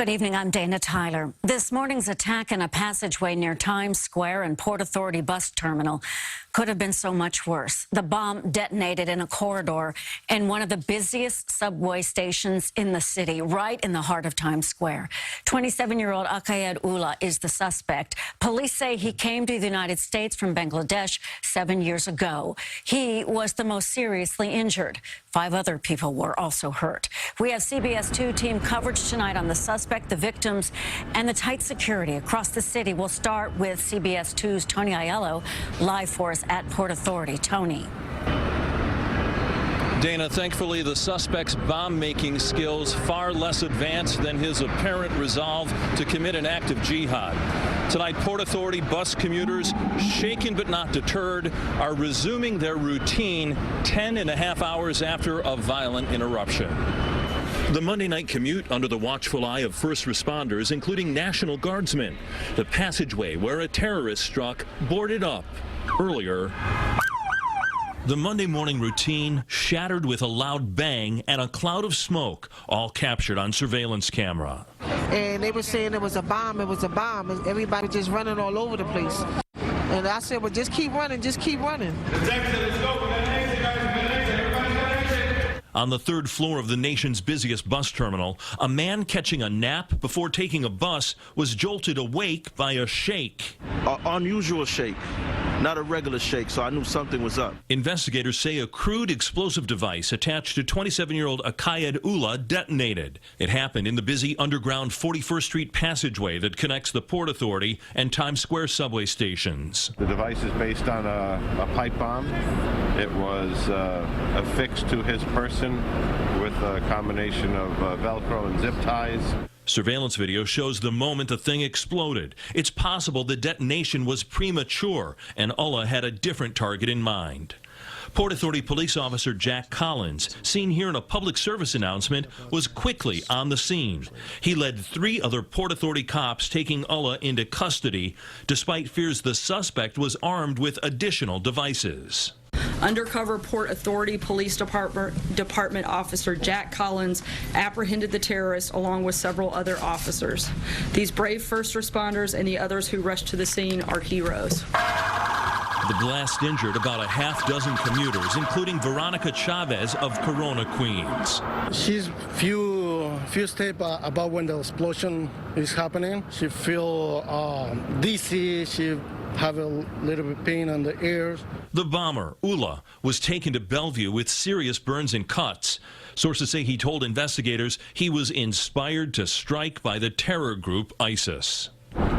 Good evening, I'm Dana Tyler. This morning's attack in a passageway near Times Square and Port Authority bus terminal could have been so much worse. The bomb detonated in a corridor in one of the busiest subway stations in the city, right in the heart of Times Square. 27-year-old Aiello is the suspect. Police say he came to the United States from Bangladesh 7 years ago. He was the most seriously injured. 5 other people were also hurt. We have CBS 2 team coverage tonight on the suspect, the victims, and the tight security across the city. We'll start with CBS 2's Tony Aiello, live for us at Port Authority. Tony. Dana, thankfully, the suspect's bomb-making skills far less advanced than his apparent resolve to commit an act of jihad. Tonight, Port Authority bus commuters, shaken but not deterred, are resuming their routine 10.5 hours after a violent interruption. The Monday night commute under the watchful eye of first responders, including National Guardsmen. The passageway where a terrorist struck boarded up. Earlier, the Monday morning routine shattered with a loud bang and a cloud of smoke, all captured on surveillance camera. And they were saying it was a bomb, it was a bomb. Everybody just running all over the place. And I said, well, just keep running, just keep running. On the 3rd floor of the nation's busiest bus terminal, a man catching a nap before taking a bus was jolted awake by a shake. An unusual shake, not a regular shake, so I knew something was up. Investigators say a crude explosive device attached to 27-year-old Aiello detonated. It happened in the busy underground 41st Street passageway that connects the Port Authority and Times Square subway stations. The device is based on a pipe bomb. It was affixed to his person with a combination of Velcro and zip ties. Surveillance video shows the moment the thing exploded. It's possible the detonation was premature and Allah had a different target in mind. Port Authority police officer Jack Collins, seen here in a public service announcement, was quickly on the scene. He led 3 other Port Authority cops taking Allah into custody, despite fears the suspect was armed with additional devices. Undercover Port Authority Police Department officer Jack Collins apprehended the terrorist along with several other officers. These brave first responders and the others who rushed to the scene are heroes. The blast injured about a half-dozen commuters, including Veronica Chavez of Corona, Queens. She's few steps about when the explosion is happening. She feel dizzy. She have a little bit pain on the ears. The bomber, Ullah, was taken to Bellevue with serious burns and cuts. Sources say he told investigators he was inspired to strike by the terror group ISIS.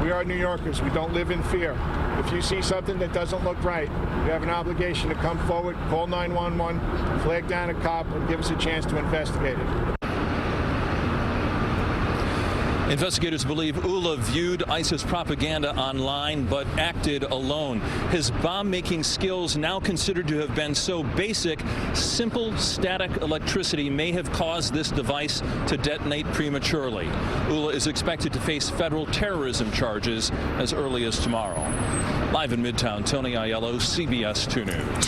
We are New Yorkers. We don't live in fear. If you see something that doesn't look right, you have an obligation to come forward, call 911, flag down a cop, and give us a chance to investigate it. Investigators believe Ullah viewed ISIS propaganda online but acted alone. His bomb-making skills, now considered to have been so basic, simple static electricity may have caused this device to detonate prematurely. Ullah is expected to face federal terrorism charges as early as tomorrow. Live in Midtown, Tony Aiello, CBS 2 News.